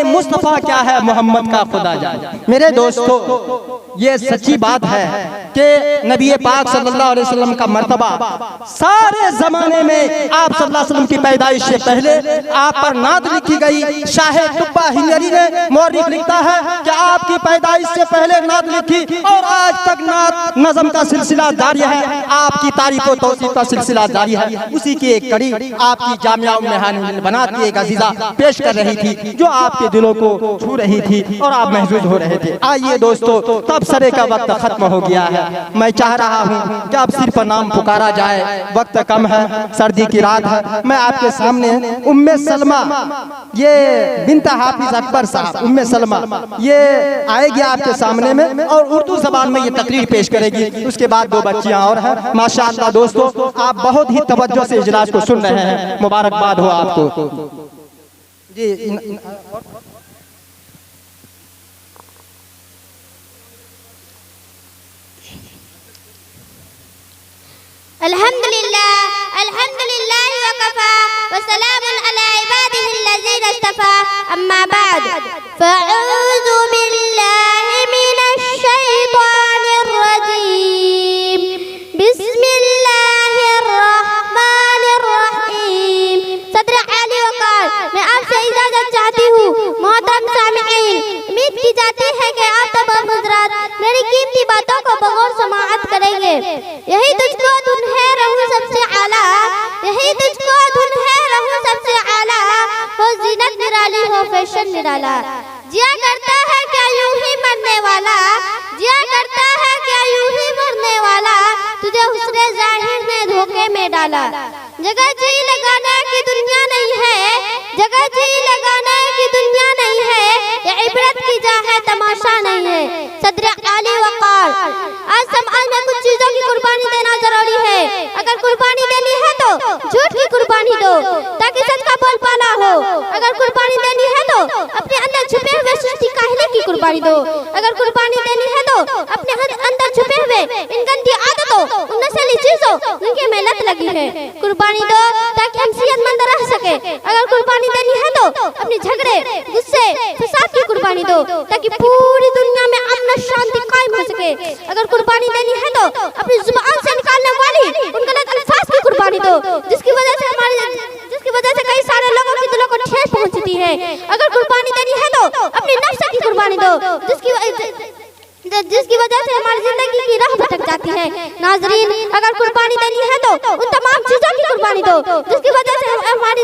मुस्तफ़ा क्या है मोहम्मद का खुदा जाने। मेरे दोस्तों, ये सच्ची बात है कि नबी पाक सल्लल्लाहु अलैहि वसल्लम का मर्तबा सारे जमाने में आप सल्लल्लाहु अलैहि वसल्लम की पैदाइश से पहले आप पर नात लिखी गई। शाहे तुब्बा हिमयरी ने मौरिख लिखता है कि आपकी पैदाइश से पहले नात लिखी और आज तक नात नज़म का सिलसिला जारी है, आपकी तारीफ व तौसीफ का सिलसिला जारी है। उसी की एक कड़ी आपकी जामिया उम्मे हानी बनाती एक अजीजा पेश कर रही थी, जो आपके दिलों को छू रही थी और आप महसूस हो रहे थे। आइए दोस्तों, तब सरे का वक्त खत्म हो गया है। मैं चाह रहा हूँ कि अब सिर्फ नाम पुकारा जाए, वक्त कम है, सर्दी की रात है। मैं आपके सामने उम्मे सलमा, ये बिन्त हाफिज अकबर साहब, उम्मे सलमा ये आएगी आपके सामने में और उर्दू जबान में ये तकरीर पेश करेगी। उसके बाद दो बच्चियां और हैं। माशाअल्लाह दोस्तों, आप बहुत ही तवज्जो से इजलास को सुन रहे हैं, मुबारकबाद हो आपको जी। अल्हम्दुलिल्लाह अल्हम्दुलिल्लाह वकफा व सलामुन अला इबादिहिल्लज़ीना इस्तफा, अम्मा बाद फ़अऊज़ु बिल्लाहि मिनश शैतानिर रजीम, बिस्मिल्लाहिर रहमानिर रहीम। सदर आली वक़ार, मैं आपसे इजाज़त चाहती हूँ। मोहतरम सामिईन, उम्मीद की जाती है कि आप तमाम हज़रात मेरी कीमती बातों को बगौर समाअत करेंगे। यही तुझको धुन है रहूं सबसे आला, यही तुझको धुन है रहूं सबसे आला, हो जीनत निराली हो फैशन निराला। जिया करता है क्या यूं ही मरने वाला, जिया करता है क्या यूं ही मरने वाला, तुझे हुस्ने ज़ाहिर ने धोखे में डाला। जगह जी लगाने की दुनिया नहीं है, जगह जी लगाने की दुनिया नहीं है, ये इबरत की जा है तमाशा नहीं है। सदर आली वक़ार, आज समाज में कुछ चीजों की कुर्बानी देना जरूरी है। अगर कुर्बानी देनी है तो झूठ की कुर्बानी दो ताकि सच का बोलबाला हो। अगर कुर्बानी देनी है तो अपने अंदर छुपे हुए सुस्ती काहिली की कुर्बानी दो। अगर कुर्बानी देनी है तो अपने अंदर छुपे हुए इन गंदी आदतों, उन नस्ली चीजों जिनकी मेहनत लगी है, कुर्बानी दो ताकि हम सेहतमंद रह सके। अगर कुर्बानी देनी है तो अपने झगड़े, गुस्से, फसाद की कुर्बानी दो ताकि पूरी दुनिया में अमन शांति कायम हो सके। अगर कुर्बानी देनी है तो अपनी जुबान से निकालने वाली उन गलत अल्फाज की कुर्बानी दो जिसकी वजह से कई सारे लोगों के दिलों को ठेस पहुंचती है। अगर कुर्बानी देनी है तो अपनी नफ्स की कुर्बानी दो जिसकी वजह से हमारी जिंदगी की राह भटक जाती है। नाजरीन, अगर कुर्बानी देनी है तो उन तमाम चीजों की कुर्बानी दो जिसकी वजह से हमारी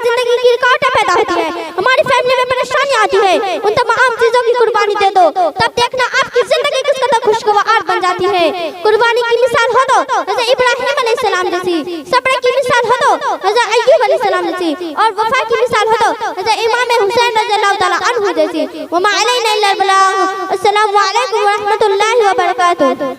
जिंदगी की रुकावटें पैदा होती है, हमारी फैमिली में परेशानी आती है। उन तमाम चीजों की कुर्बानी दे दो, तब देखना आपकी जिंदगी किस कदर खुशगवार बन जाती है। कुर्बानी की मिसाल हो तो हज़रत इब्राहिम अलैहिस्सलाम जैसी, सब्र की मिसाल हो तो हज़रत अय्यूब अलैहिस्सलाम जैसी, और वफा की मिसाल हो तो हज़रत इमाम हुसैन रज़ियल्लाहु तआला अन्हु जैसी। वमा अलैना इल्लल बलाग। अस्सलामु अलैकुम व रहमतुल्लाहि व बरकातुहू।